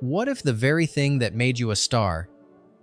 What if the very thing that made you a star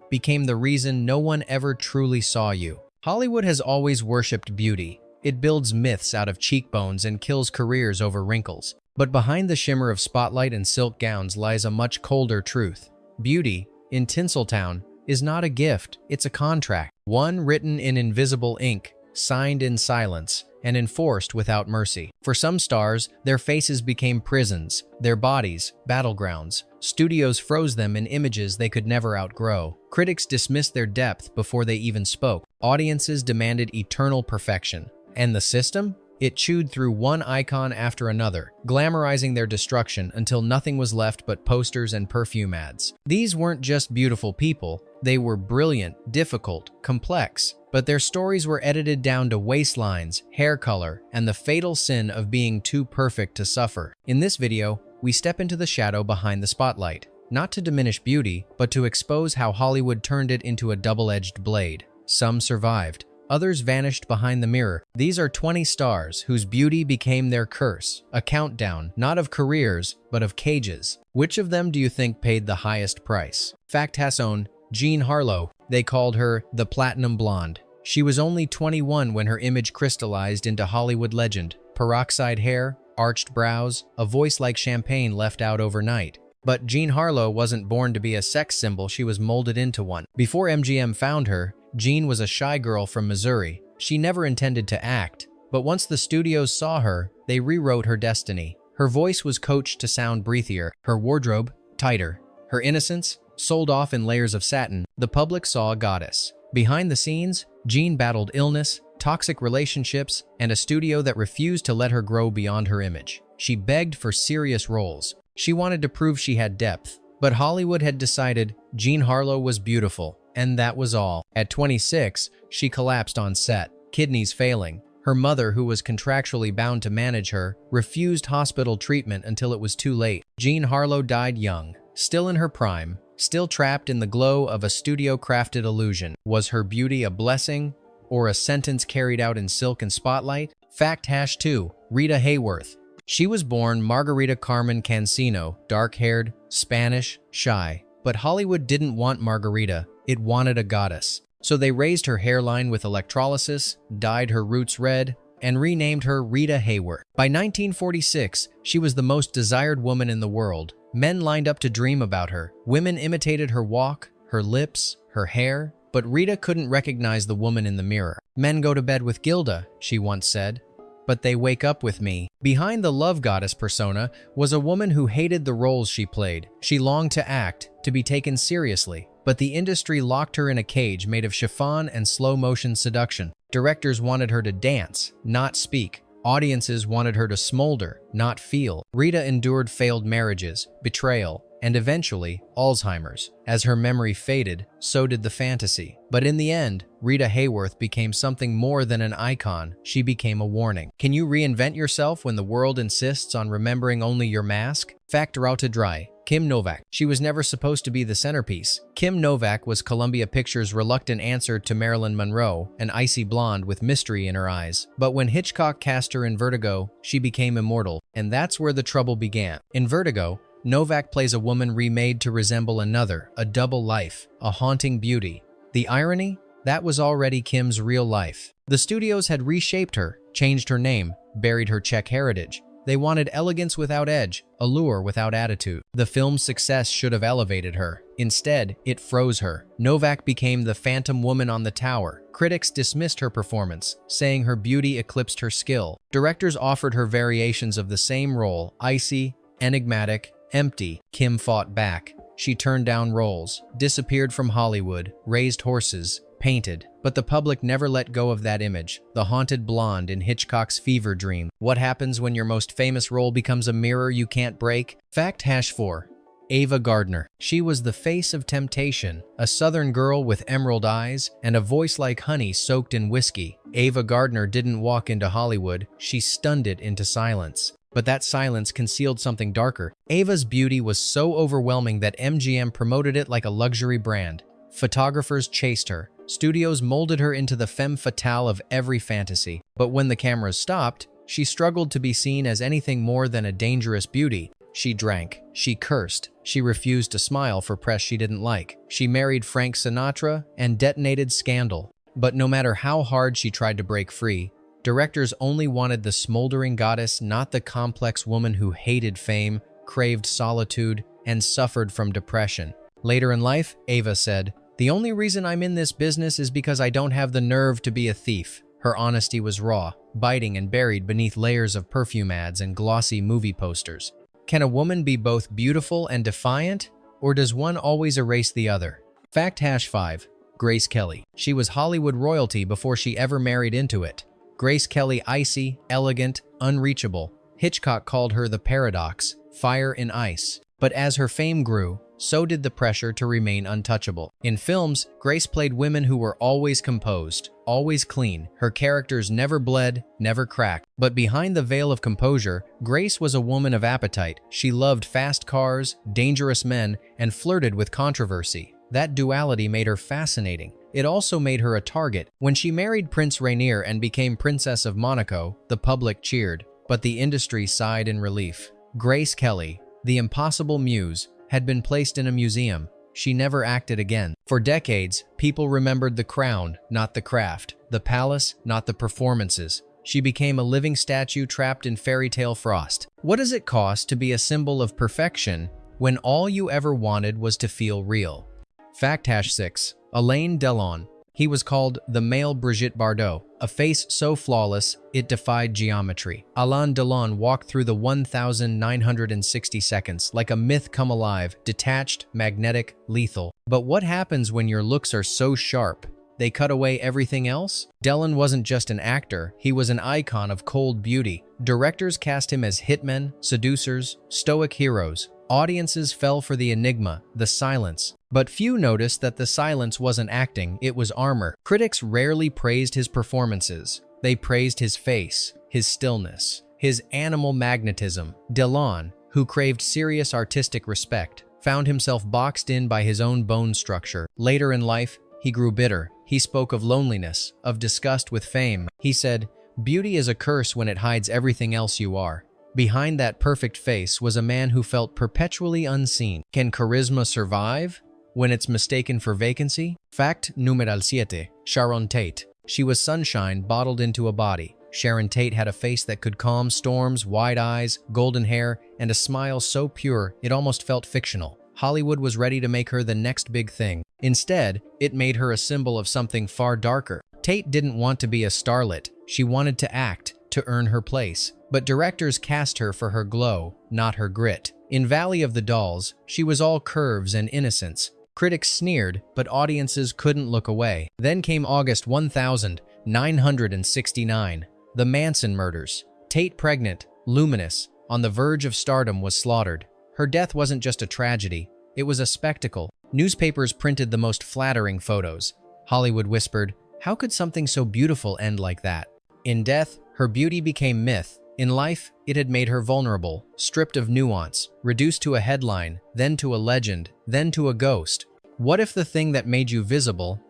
became the reason no one ever truly saw you? Hollywood has always worshipped beauty. It builds myths out of cheekbones and kills careers over wrinkles. But behind the shimmer of spotlight and silk gowns lies a much colder truth. Beauty, in Tinseltown, is not a gift, it's a contract. One written in invisible ink, signed in silence, and enforced without mercy. For some stars, their faces became prisons, their bodies, battlegrounds. Studios froze them in images they could never outgrow. Critics dismissed their depth before they even spoke. Audiences demanded eternal perfection. And the system? It chewed through one icon after another, glamorizing their destruction until nothing was left but posters and perfume ads. These weren't just beautiful people, they were brilliant, difficult, complex. But their stories were edited down to waistlines, hair color, and the fatal sin of being too perfect to suffer. In this video, we step into the shadow behind the spotlight, not to diminish beauty, but to expose how Hollywood turned it into a double-edged blade. Some survived. Others vanished behind the mirror. These are 20 stars whose beauty became their curse, a countdown, not of careers, but of cages. Which of them do you think paid the highest price? Fact has own Jean Harlow. They called her the Platinum Blonde. She was only 21 when her image crystallized into Hollywood legend. Peroxide hair, arched brows, a voice like champagne left out overnight. But Jean Harlow wasn't born to be a sex symbol, she was molded into one. Before MGM found her, Jean was a shy girl from Missouri. She never intended to act, but once the studios saw her, they rewrote her destiny. Her voice was coached to sound breathier, her wardrobe tighter. Her innocence sold off in layers of satin. The public saw a goddess. Behind the scenes, Jean battled illness, toxic relationships, and a studio that refused to let her grow beyond her image. She begged for serious roles. She wanted to prove she had depth, but Hollywood had decided Jean Harlow was beautiful. And that was all. At 26, she collapsed on set, kidneys failing. Her mother, who was contractually bound to manage her, refused hospital treatment until it was too late. Jean Harlow died young, still in her prime, still trapped in the glow of a studio-crafted illusion. Was her beauty a blessing or a sentence carried out in silk and spotlight? Fact hash 2. Rita Hayworth. She was born Margarita Carmen Cancino, dark-haired, Spanish, shy. But Hollywood didn't want Margarita. It wanted a goddess. So they raised her hairline with electrolysis, dyed her roots red, and renamed her Rita Hayworth. By 1946, she was the most desired woman in the world. Men lined up to dream about her. Women imitated her walk, her lips, her hair, but Rita couldn't recognize the woman in the mirror. Men go to bed with Gilda, she once said, but they wake up with me. Behind the love goddess persona was a woman who hated the roles she played. She longed to act, to be taken seriously. But the industry locked her in a cage made of chiffon and slow-motion seduction. Directors wanted her to dance, not speak. Audiences wanted her to smolder, not feel. Rita endured failed marriages, betrayal, and eventually, Alzheimer's. As her memory faded, so did the fantasy. But in the end, Rita Hayworth became something more than an icon. She became a warning. Can you reinvent yourself when the world insists on remembering only your mask? Fact Rauta Dry. Kim Novak. She was never supposed to be the centerpiece. Kim Novak was Columbia Pictures' reluctant answer to Marilyn Monroe, an icy blonde with mystery in her eyes. But when Hitchcock cast her in Vertigo, she became immortal. And that's where the trouble began. In Vertigo, Novak plays a woman remade to resemble another, a double life, a haunting beauty. The irony? That was already Kim's real life. The studios had reshaped her, changed her name, buried her Czech heritage. They wanted elegance without edge, allure without attitude. The film's success should have elevated her. Instead, it froze her. Novak became the phantom woman on the tower. Critics dismissed her performance, saying her beauty eclipsed her skill. Directors offered her variations of the same role, icy, enigmatic, empty. Kim fought back. She turned down roles, disappeared from Hollywood, raised horses, painted. But the public never let go of that image, the haunted blonde in Hitchcock's fever dream. What happens when your most famous role becomes a mirror you can't break? Fact hash 4. Ava Gardner. She was the face of temptation, a southern girl with emerald eyes and a voice like honey soaked in whiskey. Ava Gardner didn't walk into Hollywood, she stunned it into silence. But that silence concealed something darker. Ava's beauty was so overwhelming that MGM promoted it like a luxury brand. Photographers chased her. Studios molded her into the femme fatale of every fantasy. But when the cameras stopped, she struggled to be seen as anything more than a dangerous beauty. She drank. She cursed. She refused to smile for press she didn't like. She married Frank Sinatra and detonated scandal. But no matter how hard she tried to break free, directors only wanted the smoldering goddess, not the complex woman who hated fame, craved solitude, and suffered from depression. Later in life, Ava said, "The only reason I'm in this business is because I don't have the nerve to be a thief." Her honesty was raw, biting and buried beneath layers of perfume ads and glossy movie posters. Can a woman be both beautiful and defiant, or does one always erase the other? Fact #5. Grace Kelly. She was Hollywood royalty before she ever married into it. Grace Kelly, icy, elegant, unreachable. Hitchcock called her the paradox, fire in ice. But as her fame grew, so did the pressure to remain untouchable. In films, Grace played women who were always composed, always clean. Her characters never bled, never cracked. But behind the veil of composure, Grace was a woman of appetite. She loved fast cars, dangerous men, and flirted with controversy. That duality made her fascinating. It also made her a target. When she married Prince Rainier and became Princess of Monaco, the public cheered, but the industry sighed in relief. Grace Kelly, the impossible muse, had been placed in a museum. She never acted again. For decades, people remembered the crown, not the craft, the palace, not the performances. She became a living statue trapped in fairy tale frost. What does it cost to be a symbol of perfection when all you ever wanted was to feel real? Fact #6. Alain Delon. He was called the male Brigitte Bardot, a face so flawless it defied geometry. Alain Delon walked through the 1,960 seconds like a myth come alive, detached, magnetic, lethal. But what happens when your looks are so sharp they cut away everything else? Delon wasn't just an actor, he was an icon of cold beauty. Directors cast him as hitmen, seducers, stoic heroes. Audiences fell for the enigma, the silence. But few noticed that the silence wasn't acting, it was armor. Critics rarely praised his performances. They praised his face, his stillness, his animal magnetism. Delon, who craved serious artistic respect, found himself boxed in by his own bone structure. Later in life, he grew bitter. He spoke of loneliness, of disgust with fame. He said, "Beauty is a curse when it hides everything else you are." Behind that perfect face was a man who felt perpetually unseen. Can charisma survive when it's mistaken for vacancy? Fact #7. Sharon Tate. She was sunshine bottled into a body. Sharon Tate had a face that could calm storms, wide eyes, golden hair, and a smile so pure it almost felt fictional. Hollywood was ready to make her the next big thing. Instead, it made her a symbol of something far darker. Tate didn't want to be a starlet. She wanted to act, to earn her place. But directors cast her for her glow, not her grit. In Valley of the Dolls, she was all curves and innocence. Critics sneered, but audiences couldn't look away. Then came August 1969, the Manson murders. Tate, pregnant, luminous, on the verge of stardom, was slaughtered. Her death wasn't just a tragedy, it was a spectacle. Newspapers printed the most flattering photos. Hollywood whispered, "How could something so beautiful end like that?" In death, her beauty became myth. In life, it had made her vulnerable, stripped of nuance, reduced to a headline, then to a legend, then to a ghost. What if the thing that made you visible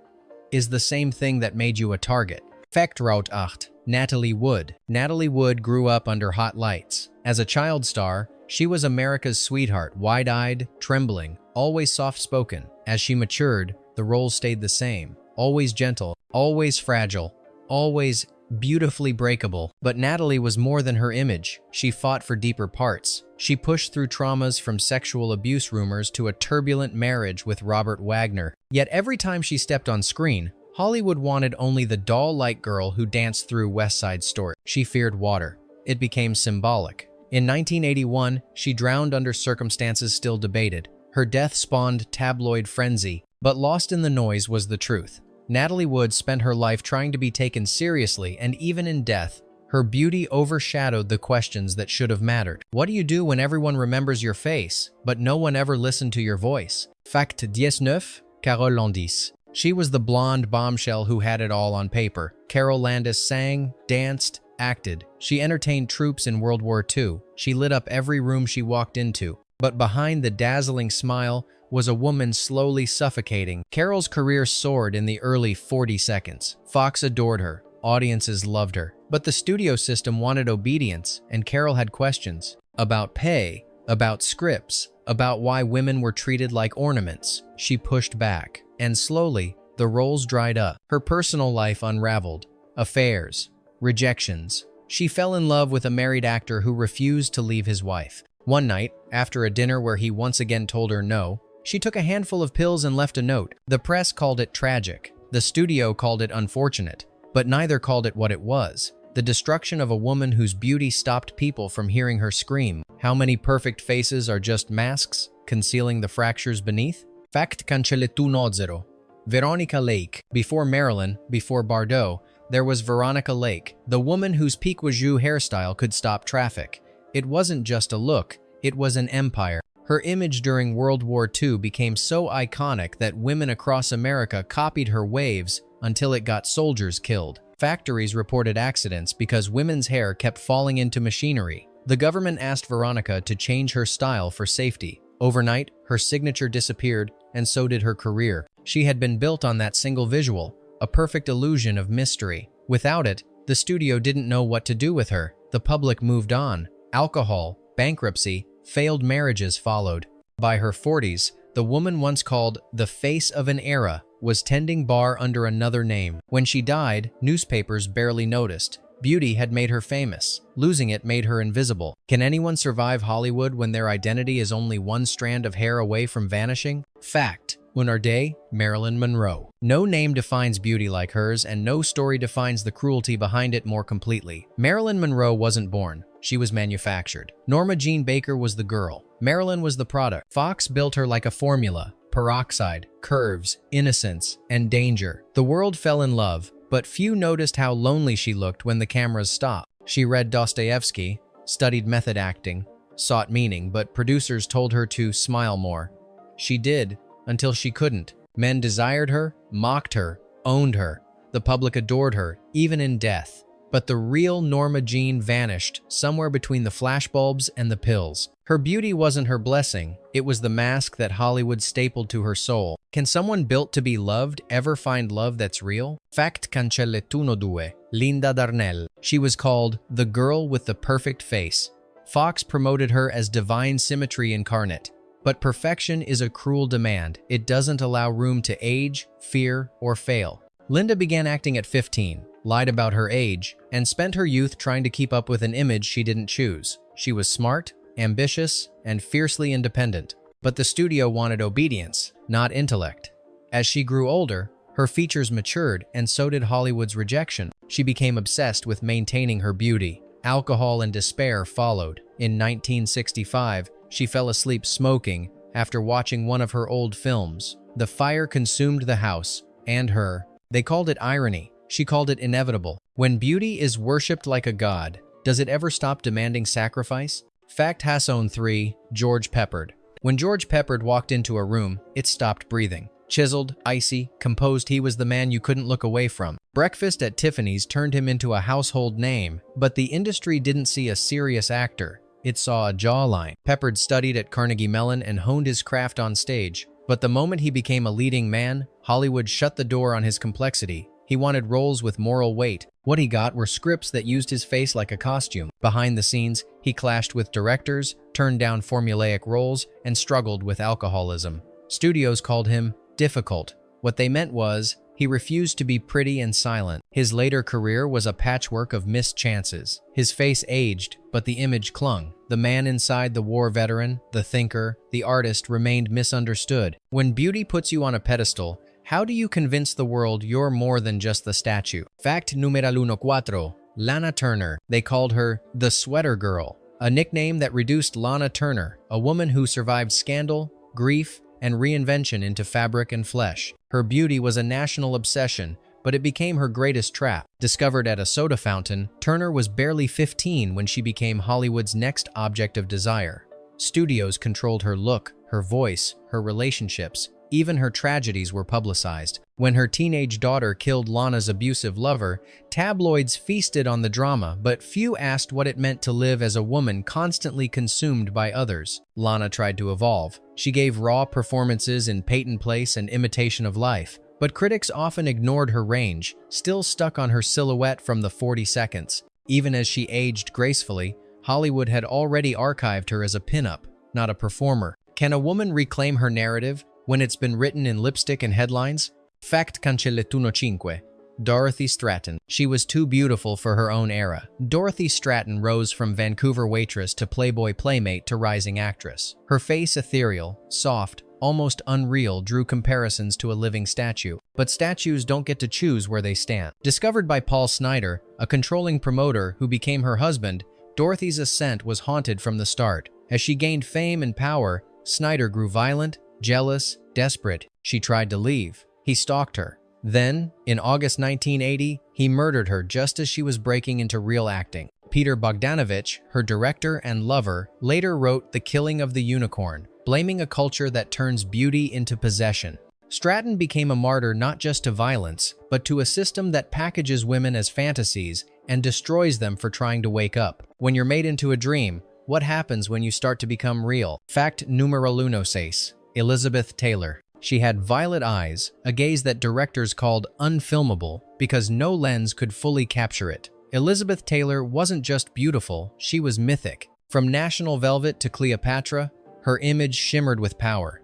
is the same thing that made you a target? Fact #8. Natalie Wood. Natalie Wood grew up under hot lights. As a child star, she was America's sweetheart, wide-eyed, trembling, always soft-spoken. As she matured, the roles stayed the same. Always gentle, always fragile, always beautifully breakable. But Natalie was more than her image. She fought for deeper parts. She pushed through traumas from sexual abuse rumors to a turbulent marriage with Robert Wagner. Yet every time she stepped on screen, Hollywood wanted only the doll-like girl who danced through West Side Story. She feared water. It became symbolic. In 1981, she drowned under circumstances still debated. Her death spawned tabloid frenzy, but lost in the noise was the truth. Natalie Wood spent her life trying to be taken seriously, and even in death, her beauty overshadowed the questions that should have mattered. What do you do when everyone remembers your face, but no one ever listened to your voice? Fact #19. Carole Landis. She was the blonde bombshell who had it all on paper. Carole Landis sang, danced, acted. She entertained troops in World War II. She lit up every room she walked into. But behind the dazzling smile was a woman slowly suffocating. Carole's career soared in the early 40 seconds. Fox adored her. Audiences loved her. But the studio system wanted obedience, and Carole had questions about pay, about scripts, about why women were treated like ornaments. She pushed back, and slowly, the roles dried up. Her personal life unraveled. Affairs, rejections. She fell in love with a married actor who refused to leave his wife. One night, after a dinner where he once again told her no, she took a handful of pills and left a note. The press called it tragic. The studio called it unfortunate, but neither called it what it was. The destruction of a woman whose beauty stopped people from hearing her scream. How many perfect faces are just masks, concealing the fractures beneath? Fact cancelletuno. Veronica Lake. Before Marilyn, before Bardot, there was Veronica Lake, the woman whose pique-wajou hairstyle could stop traffic. It wasn't just a look, it was an empire. Her image during World War II became so iconic that women across America copied her waves until it got soldiers killed. Factories reported accidents because women's hair kept falling into machinery. The government asked Veronica to change her style for safety. Overnight, her signature disappeared, and so did her career. She had been built on that single visual, a perfect illusion of mystery. Without it, the studio didn't know what to do with her. The public moved on. Alcohol, bankruptcy, failed marriages followed. By her 40s, the woman once called the face of an era was tending bar under another name. When she died, newspapers barely noticed. Beauty had made her famous. Losing it made her invisible. Can anyone survive Hollywood when their identity is only one strand of hair away from vanishing? Fact. Una day, Marilyn Monroe. No name defines beauty like hers, and no story defines the cruelty behind it more completely. Marilyn Monroe wasn't born. She was manufactured. Norma Jean Baker was the girl. Marilyn was the product. Fox built her like a formula. Peroxide, curves, innocence, and danger. The world fell in love, but few noticed how lonely she looked when the cameras stopped. She read Dostoevsky, studied method acting, sought meaning, but producers told her to smile more. She did, until she couldn't. Men desired her, mocked her, owned her. The public adored her, even in death. But the real Norma Jean vanished somewhere between the flashbulbs and the pills. Her beauty wasn't her blessing, it was the mask that Hollywood stapled to her soul. Can someone built to be loved ever find love that's real? Fact cancelletuno due. Linda Darnell. She was called the girl with the perfect face. Fox promoted her as divine symmetry incarnate. But perfection is a cruel demand. It doesn't allow room to age, fear, or fail. Linda began acting at 15, lied about her age, and spent her youth trying to keep up with an image she didn't choose. She was smart, ambitious, and fiercely independent. But the studio wanted obedience, not intellect. As she grew older, her features matured, and so did Hollywood's rejection. She became obsessed with maintaining her beauty. Alcohol and despair followed. In 1965, she fell asleep smoking after watching one of her old films. The fire consumed the house, and her. They called it irony. She called it inevitable. When beauty is worshipped like a god, does it ever stop demanding sacrifice? Fact Hasson 3, George Peppard. When George Peppard walked into a room, it stopped breathing. Chiseled, icy, composed, he was the man you couldn't look away from. Breakfast at Tiffany's turned him into a household name, but the industry didn't see a serious actor. It saw a jawline. Peppard studied at Carnegie Mellon and honed his craft on stage. But the moment he became a leading man, Hollywood shut the door on his complexity. He wanted roles with moral weight. What he got were scripts that used his face like a costume. Behind the scenes, he clashed with directors, turned down formulaic roles, and struggled with alcoholism. Studios called him difficult. What they meant was, he refused to be pretty and silent. His later career was a patchwork of missed chances. His face aged, but the image clung. The man inside, the war veteran, the thinker, the artist, remained misunderstood. When beauty puts you on a pedestal, how do you convince the world you're more than just the statue? Fact numeral 14. Lana Turner. They called her the Sweater Girl, a nickname that reduced Lana Turner, a woman who survived scandal, grief, and reinvention into fabric and flesh. Her beauty was a national obsession, but it became her greatest trap. Discovered at a soda fountain, Turner was barely 15 when she became Hollywood's next object of desire. Studios controlled her look, her voice, her relationships. Even her tragedies were publicized. When her teenage daughter killed Lana's abusive lover, tabloids feasted on the drama, but few asked what it meant to live as a woman constantly consumed by others. Lana tried to evolve. She gave raw performances in Peyton Place and Imitation of Life, but critics often ignored her range, still stuck on her silhouette from the 40 seconds. Even as she aged gracefully, Hollywood had already archived her as a pinup. not a performer. Can a woman reclaim her narrative when it's been written in lipstick and headlines? Fact cancellettuno 5. Dorothy Stratton. She was too beautiful for her own era. Dorothy Stratton rose from Vancouver waitress to Playboy playmate to rising actress. Her face ethereal, soft, almost unreal, drew comparisons to a living statue. But statues don't get to choose where they stand. Discovered by Paul Snider, a controlling promoter who became her husband, Dorothy's ascent was haunted from the start. As she gained fame and power, Snider grew violent, jealous, desperate. She tried to leave. He stalked her. Then, in August 1980, he murdered her just as she was breaking into real acting. Peter Bogdanovich, her director and lover, later wrote The Killing of the Unicorn, blaming a culture that turns beauty into possession. Stratton became a martyr not just to violence, but to a system that packages women as fantasies and destroys them for trying to wake up. When you're made into a dream, what happens when you start to become real? Fact numero 6. Elizabeth Taylor. She had violet eyes, a gaze that directors called unfilmable because no lens could fully capture it. Elizabeth Taylor wasn't just beautiful, she was mythic. From National Velvet to Cleopatra, her image shimmered with power.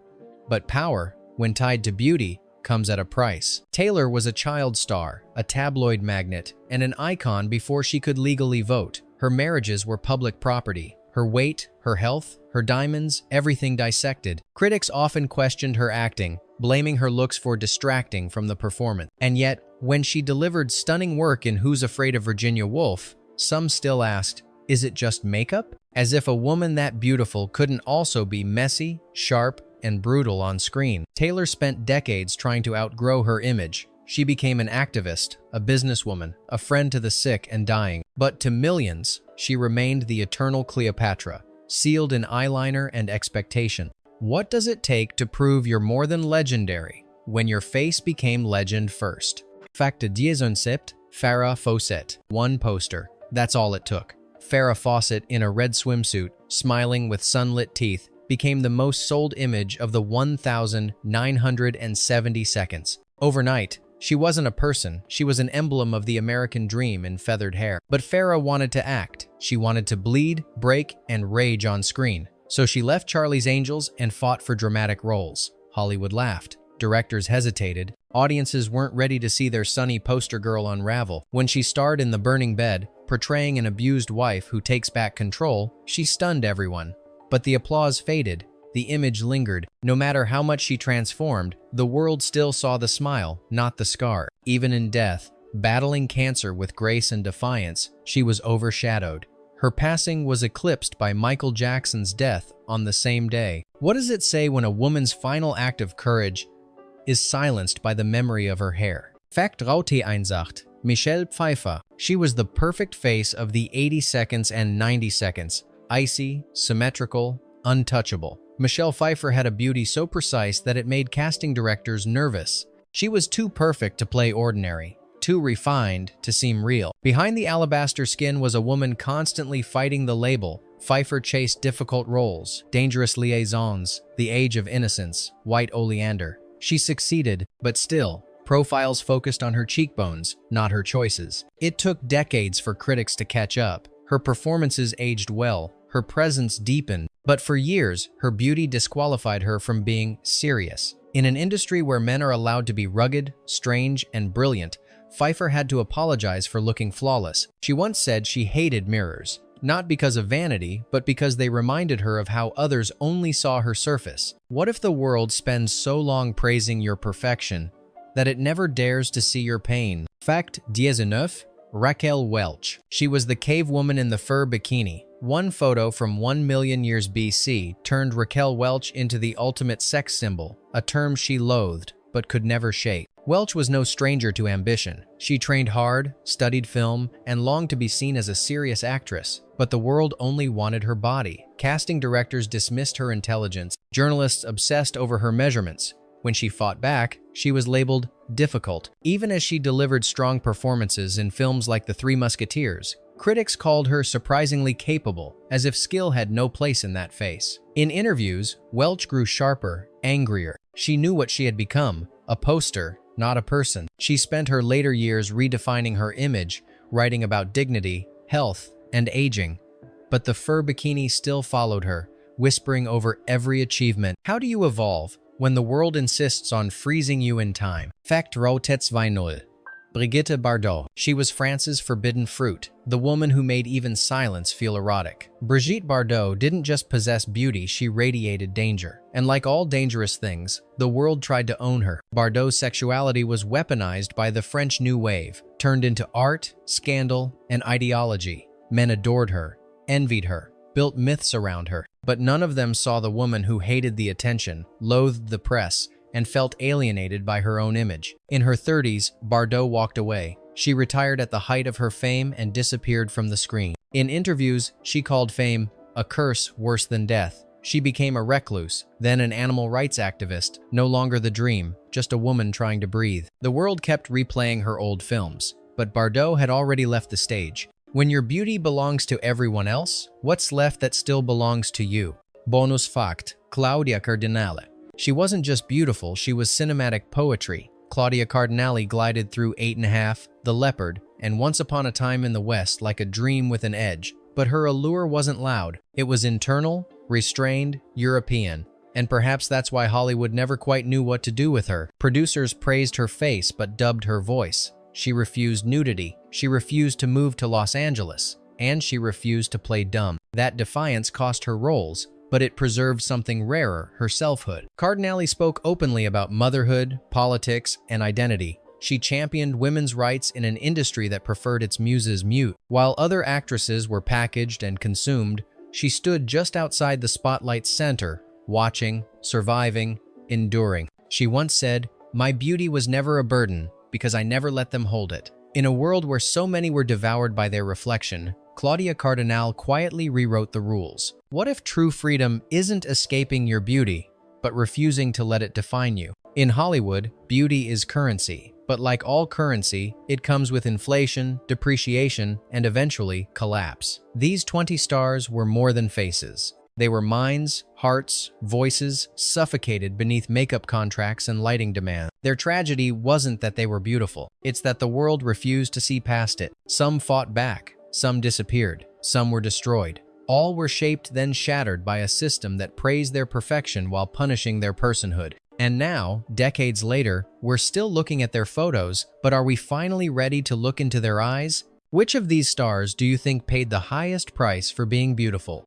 But power, when tied to beauty, comes at a price. Taylor was a child star, a tabloid magnate, and an icon before she could legally vote. Her marriages were public property. Her weight, her health, her diamonds, everything dissected. Critics often questioned her acting, blaming her looks for distracting from the performance. And yet, when she delivered stunning work in Who's Afraid of Virginia Woolf, some still asked, is it just makeup? As if a woman that beautiful couldn't also be messy, sharp, and brutal on screen. Taylor spent decades trying to outgrow her image. She became an activist, a businesswoman, a friend to the sick and dying. But to millions, she remained the eternal Cleopatra, sealed in eyeliner and expectation. What does it take to prove you're more than legendary when your face became legend first? Facte 17, Farrah Fawcett. One poster. That's all it took. Farrah Fawcett in a red swimsuit, smiling with sunlit teeth, became the most sold image of the 1,970 seconds. Overnight, she wasn't a person, she was an emblem of the American dream in feathered hair. But Farrah wanted to act. She wanted to bleed, break, and rage on screen. So she left Charlie's Angels and fought for dramatic roles. Hollywood laughed. Directors hesitated. Audiences weren't ready to see their sunny poster girl unravel. When she starred in The Burning Bed, portraying an abused wife who takes back control, she stunned everyone. But the applause faded. The image lingered. No matter how much she transformed, the world still saw the smile, not the scar. Even in death, battling cancer with grace and defiance, she was overshadowed. Her passing was eclipsed by Michael Jackson's death on the same day. What does it say when a woman's final act of courage is silenced by the memory of her hair? Fact 18. Michelle Pfeiffer. She was the perfect face of the 80 seconds and 90 seconds. Icy, symmetrical, untouchable. Michelle Pfeiffer had a beauty so precise that it made casting directors nervous. She was too perfect to play ordinary, too refined to seem real. Behind the alabaster skin was a woman constantly fighting the label. Pfeiffer chased difficult roles, dangerous liaisons, the age of innocence, white oleander. She succeeded, but still, profiles focused on her cheekbones, not her choices. It took decades for critics to catch up. Her performances aged well, her presence deepened, but for years, her beauty disqualified her from being serious. In an industry where men are allowed to be rugged, strange, and brilliant, Pfeiffer had to apologize for looking flawless. She once said she hated mirrors, not because of vanity, but because they reminded her of how others only saw her surface. What if the world spends so long praising your perfection that it never dares to see your pain? Fact 19. Raquel Welch. She was the cave woman in the fur bikini. One photo from 1 million years BC turned Raquel Welch into the ultimate sex symbol, a term she loathed but could never shake. Welch was no stranger to ambition. She trained hard, studied film, and longed to be seen as a serious actress. But the world only wanted her body. Casting directors dismissed her intelligence. Journalists obsessed over her measurements. When she fought back, she was labeled difficult. Even as she delivered strong performances in films like The Three Musketeers, critics called her surprisingly capable, as if skill had no place in that face. In interviews, Welch grew sharper, angrier. She knew what she had become, a poster, not a person. She spent her later years redefining her image, writing about dignity, health, and aging. But the fur bikini still followed her, whispering over every achievement. How do you evolve when the world insists on freezing you in time? Fact Rotetz Vinul. Brigitte Bardot. She was France's forbidden fruit, the woman who made even silence feel erotic. Brigitte Bardot didn't just possess beauty, she radiated danger. And like all dangerous things, the world tried to own her. Bardot's sexuality was weaponized by the French New Wave, turned into art, scandal, and ideology. Men adored her, envied her, built myths around her. But none of them saw the woman who hated the attention, loathed the press, and felt alienated by her own image. In her 30s, Bardot walked away. She retired at the height of her fame and disappeared from the screen. In interviews, she called fame a curse worse than death. She became a recluse, then an animal rights activist, no longer the dream, just a woman trying to breathe. The world kept replaying her old films, but Bardot had already left the stage. When your beauty belongs to everyone else, what's left that still belongs to you? Bonus fact, Claudia Cardinale. She wasn't just beautiful, she was cinematic poetry. Claudia Cardinale glided through 8½, The Leopard, and Once Upon a Time in the West like a dream with an edge. But her allure wasn't loud. It was internal, restrained, European. And perhaps that's why Hollywood never quite knew what to do with her. Producers praised her face but dubbed her voice. She refused nudity. She refused to move to Los Angeles. And she refused to play dumb. That defiance cost her roles, but it preserved something rarer, her selfhood. Cardinale spoke openly about motherhood, politics, and identity. She championed women's rights in an industry that preferred its muses mute. While other actresses were packaged and consumed, she stood just outside the spotlight's center, watching, surviving, enduring. She once said, "My beauty was never a burden because I never let them hold it." In a world where so many were devoured by their reflection, Claudia Cardinale quietly rewrote the rules. What if true freedom isn't escaping your beauty, but refusing to let it define you? In Hollywood, beauty is currency, but like all currency, it comes with inflation, depreciation, and eventually collapse. These 20 stars were more than faces. They were minds, hearts, voices, suffocated beneath makeup contracts and lighting demand. Their tragedy wasn't that they were beautiful, it's that the world refused to see past it. Some fought back. Some disappeared, some were destroyed. All were shaped then shattered by a system that praised their perfection while punishing their personhood. And now, decades later, we're still looking at their photos, but are we finally ready to look into their eyes? Which of these stars do you think paid the highest price for being beautiful?